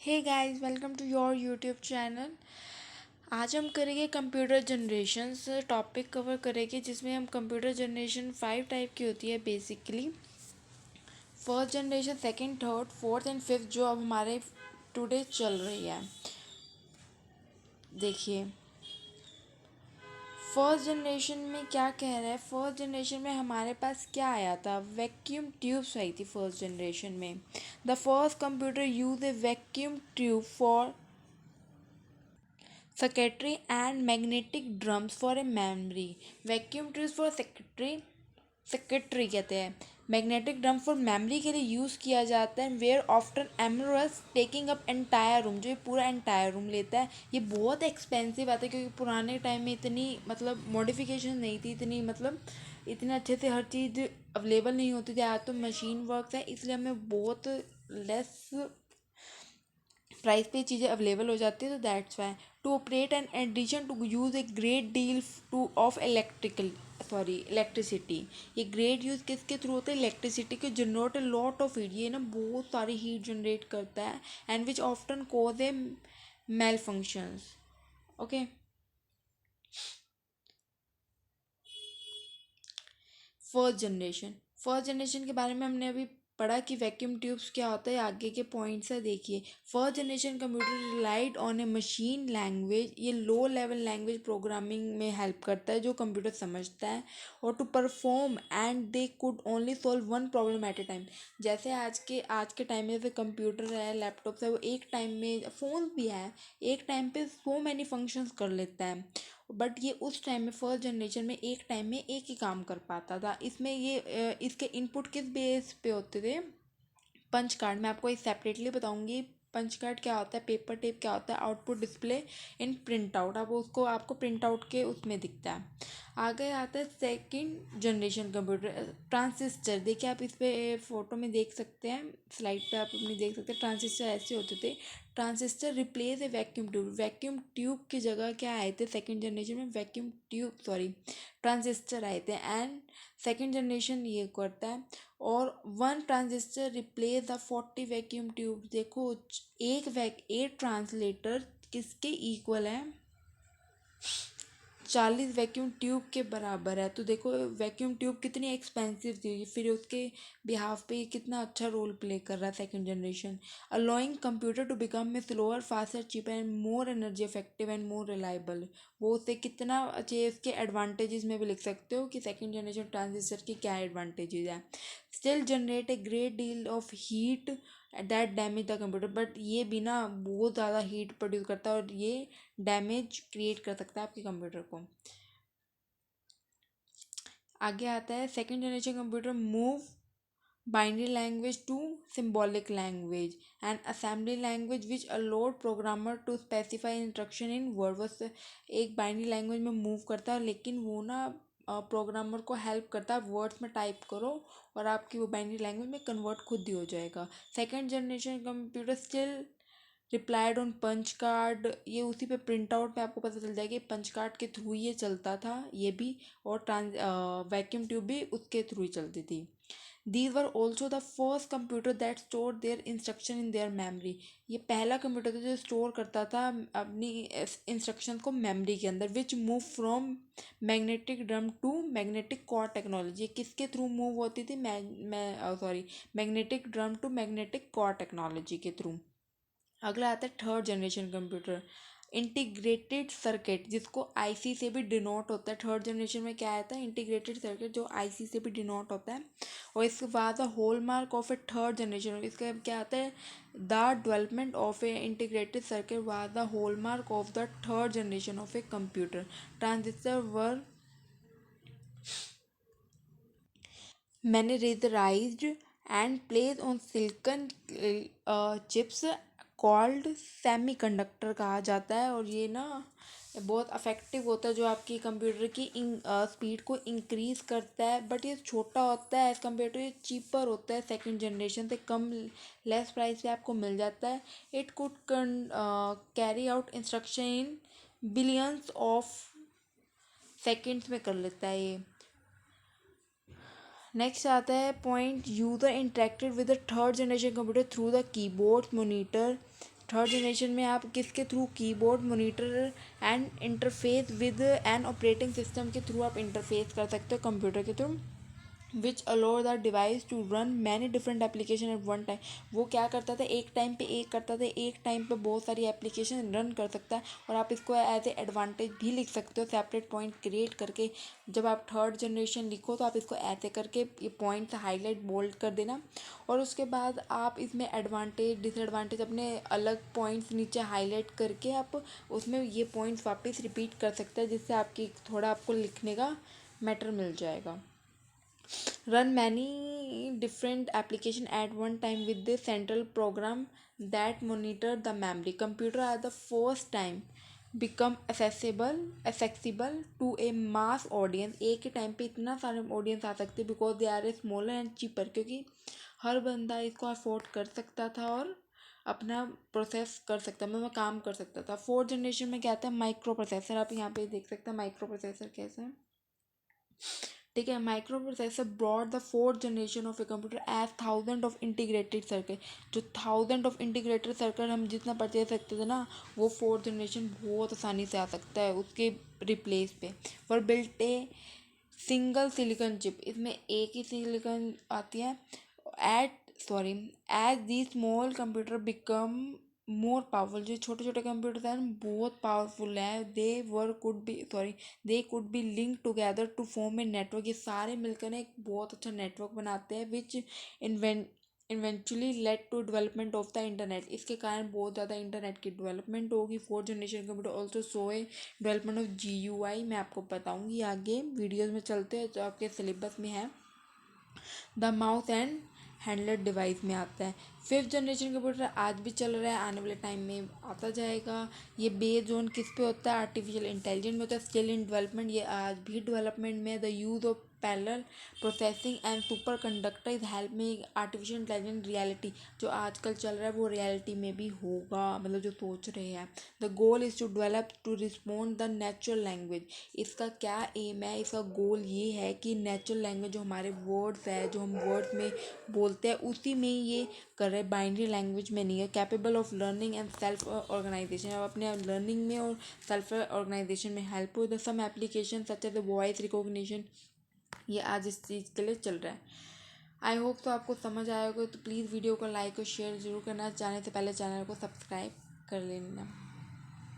Hey guys, welcome to your YouTube channel. आज हम करेंगे कंप्यूटर जनरेशन्स टॉपिक कवर करेंगे, जिसमें हम कंप्यूटर जनरेशन 5 टाइप की होती है basically. First generation, second, third, fourth and fifth, जो अब हमारे टुडे चल रही है। देखिए, फर्स्ट जनरेशन में क्या कह रहा है। फर्स्ट जनरेशन में हमारे पास क्या आया था, वैक्यूम ट्यूब्स आई थी फर्स्ट जनरेशन में। The first computer use A vacuum tube for secretary and magnetic drums for a memory. Vacuum tubes for secretary कहते हैं। मैग्नेटिक ड्रम फॉर मेमोरी के लिए यूज़ किया जाता है। Where after enormous taking up entire room, जो ये पूरा एंटायर रूम लेता है। ये बहुत एक्सपेंसिव आता है, क्योंकि पुराने टाइम में इतनी मॉडिफिकेशन नहीं थी, इतने अच्छे से हर चीज़ अवेलेबल नहीं होती थी। आज तो मशीन वर्क है, इसलिए हमें बहुत लेस प्राइस पे चीज़ें अवेलेबल हो जाती है। तो that's why to operate an addition to use a great deal to of electricity. ये ग्रेट यूज़ किसके थ्रू होता है, इलेक्ट्रिसिटी के। Generate a lot of heat, ये ना बहुत सारी हीट जनरेट करता है। And which often cause a malfunctions. Okay, first generation के बारे में हमने अभी पढ़ा कि वैक्यूम ट्यूब्स क्या होता है। आगे के पॉइंट्स है, देखिए। First generation computer relied on a machine language. ये लो लेवल लैंग्वेज प्रोग्रामिंग में हेल्प करता है, जो कंप्यूटर समझता है। और to perform and they could only solve one problem at a time. जैसे आज के टाइम में जैसे कंप्यूटर है, लैपटॉप्स है, वो एक टाइम में, फ़ोन भी है, एक टाइम पे सो मैनी फंक्शंस कर लेता है। बट ये उस टाइम में फर्स्ट जनरेशन में एक टाइम में एक ही काम कर पाता था। इसमें इसके इनपुट किस बेस पे होते थे, पंच कार्ड। मैं आपको एक सेपरेटली बताऊंगी पंच कार्ड क्या होता है, पेपर टेप क्या होता है, output display in print out. अब उसको आपको प्रिंट आउट के उसमें दिखता है। आगे आता है सेकंड जनरेशन कंप्यूटर, ट्रांजिस्टर। देखिए, आप इस पे फोटो में देख सकते हैं, स्लाइड पे आप अपनी देख सकते हैं। ट्रांजिस्टर ऐसे होते थे। ट्रांजिस्टर रिप्लेस ए वैक्यूम ट्यूब। वैक्यूम ट्यूब की जगह क्या आए थे सेकंड जनरेशन में, वैक्यूम ट्यूब सॉरी ट्रांजिस्टर आए थे। एंड सेकंड जनरेशन ये करता है। और one transistor replace the 40 vacuum tube. देखो, एक ट्रांसलेटर किसके इक्वल है, 40 वैक्यूम ट्यूब के बराबर है। तो देखो वैक्यूम ट्यूब कितनी एक्सपेंसिव थी, फिर उसके बिहाफ पे ये कितना अच्छा रोल प्ले कर रहा है second generation. Allowing computer to become a slower, faster, cheaper and more energy effective and more reliable. वो उससे कितना अच्छे, इसके एडवांटेजेस में भी लिख सकते हो कि सेकंड जनरेशन ट्रांजिस्टर की क्या एडवांटेजेस है। Still generate a great deal of heat that damage the computer. But ये भी ना बहुत ज़्यादा हीट प्रोड्यूस करता है, और ये डैमेज क्रिएट कर सकता है आपके कंप्यूटर को। आगे आता है second generation computer move binary language to symbolic language and assembly language which allowed programmer to specify instruction in word. बस एक बाइनरी लैंग्वेज में मूव करता है, लेकिन वो ना प्रोग्रामर को हेल्प करता है, वर्ड्स में टाइप करो और आपकी वो बाइनरी लैंग्वेज में कन्वर्ट खुद ही हो जाएगा। Second generation computer still replied on punch card. ये उसी पे प्रिंट आउट पे आपको पता चल जाएगा कि पंच कार्ड के थ्रू ये चलता था ये भी। और वैक्यूम ट्यूब भी उसके थ्रू ही चलती थी। These were also the first computer that store their instruction in their memory. ये पहला कंप्यूटर था जो स्टोर करता था अपनी इंस्ट्रक्शन को मेमोरी के अंदर। Which move from magnetic drum to magnetic cord technology. किसके थ्रू मूव होती थी, magnetic drum to magnetic cord technology के थ्रू। अगला आता है third generation computer, integrated circuit, जिसको आईसी से भी डिनोट होता है। थर्ड जनरेशन में क्या आता है, इंटीग्रेटेड सर्किट, जो आईसी से भी डिनोट होता है। और इसके बाद hallmark of a third generation, इसका क्या आता है, the development of a integrated circuit was the hallmark of the third generation of a computer. Transistor were miniaturized and placed on silicon chips called semiconductor कहा जाता है। और ये ना बहुत अफेक्टिव होता है, जो आपकी कंप्यूटर की स्पीड को इंक्रीज़ करता है। बट ये छोटा होता है एज़ कम्पेयर टू, ये चीपर होता है, सेकंड जनरेशन से कम लेस प्राइस पे आपको मिल जाता है। It could carry out instruction in billions of seconds में कर लेता है ये। नेक्स्ट आता है point, user interacted with the third generation computer through the keyboard, monitor, third generation में आप किसके through, keyboard, monitor and interface with an operating system के थ्रू आप इंटरफेस कर सकते हो कंप्यूटर के through, which allow the device to run many different application at one time. वो क्या करता था, एक टाइम पे एक करता था, एक टाइम पे बहुत सारी एप्लीकेशन रन कर सकता है। और आप इसको एज ए एडवांटेज भी लिख सकते हो सेपरेट पॉइंट क्रिएट करके। जब आप थर्ड जनरेशन लिखो तो आप इसको ऐसे करके ये पॉइंट हाईलाइट बोल्ड कर देना, और उसके बाद आप इसमें एडवांटेज डिसएडवांटेज अपने अलग पॉइंट्स नीचे हाईलाइट करके आप उसमें ये पॉइंट्स वापस रिपीट कर सकते हैं, जिससे आपकी थोड़ा आपको लिखने का मैटर मिल जाएगा। Run many different application at one time with the central program that monitor the memory. Computer are the first time become accessible to a mass audience. एक ही टाइम पे इतना सारे ऑडियंस आ सकते हैं because they are a smaller and cheaper, क्योंकि हर बंदा इसको अफोर्ड कर सकता था और अपना प्रोसेस कर सकता, मैं काम कर सकता था। फोर्थ जनरेशन में क्या आता है, माइक्रो प्रोसेसर। आप यहाँ पे देख सकते हैं माइक्रो प्रोसेसर कैसे है, ठीक है। Microprocessor brought the fourth generation of a computer as thousand of integrated circuit. जो थाउजेंड ऑफ इंटीग्रेटेड सर्किट हम जितना परचेज सकते थे ना, वो फोर्थ जनरेशन बहुत आसानी से आ सकता है उसके रिप्लेस पे। For built a single silicon chip, इसमें एक ही सिलिकॉन आती है। At sorry as the small computer become more powerful, जो छोटे छोटे कंप्यूटर हैं बहुत पावरफुल है। They could be link together to form a network. ये सारे मिलकर एक बहुत अच्छा नेटवर्क बनाते हैं, which eventually led to development of the internet. इसके कारण बहुत ज़्यादा इंटरनेट की डेवलपमेंट होगी। Fourth generation computer also so A development of GUI। मैं आपको बताऊंगी आगे वीडियोज़ में चलते हैं, जो आपके सिलेबस में है। The mouse and handler device में आता है। फिफ्थ जनरेशन कंप्यूटर आज भी चल रहा है, आने वाले टाइम में आता जाएगा। ये बेस्ड ऑन किस पे होता है, आर्टिफिशियल इंटेलिजेंस में होता है। स्किल इन डेवलपमेंट, ये आज भी डेवलपमेंट में। The use of parallel processing and super conductor is helping artificial intelligence reality. जो आजकल चल रहा है वो रियलिटी में भी होगा, मतलब जो सोच रहे हैं। The goal is to develop to respond the natural language. इसका क्या एम है, इसका गोल ये है कि नेचुरल लैंग्वेज जो हमारे वर्ड्स है, जो हम वर्ड्स में बोलते हैं उसी में ये कर रहे, बाइनरी लैंग्वेज में नहीं है। Capable of learning and self organisation, अब अपने लर्निंग में और सेल्फ ऑर्गेनाइजेशन में हेल्प हो। The some application such as voice recognition, ये आज इस चीज़ के लिए चल रहा है। आई होप तो आपको समझ आएगा, तो प्लीज़ वीडियो को लाइक और शेयर जरूर करना। जाने से पहले चैनल को सब्सक्राइब कर लेना।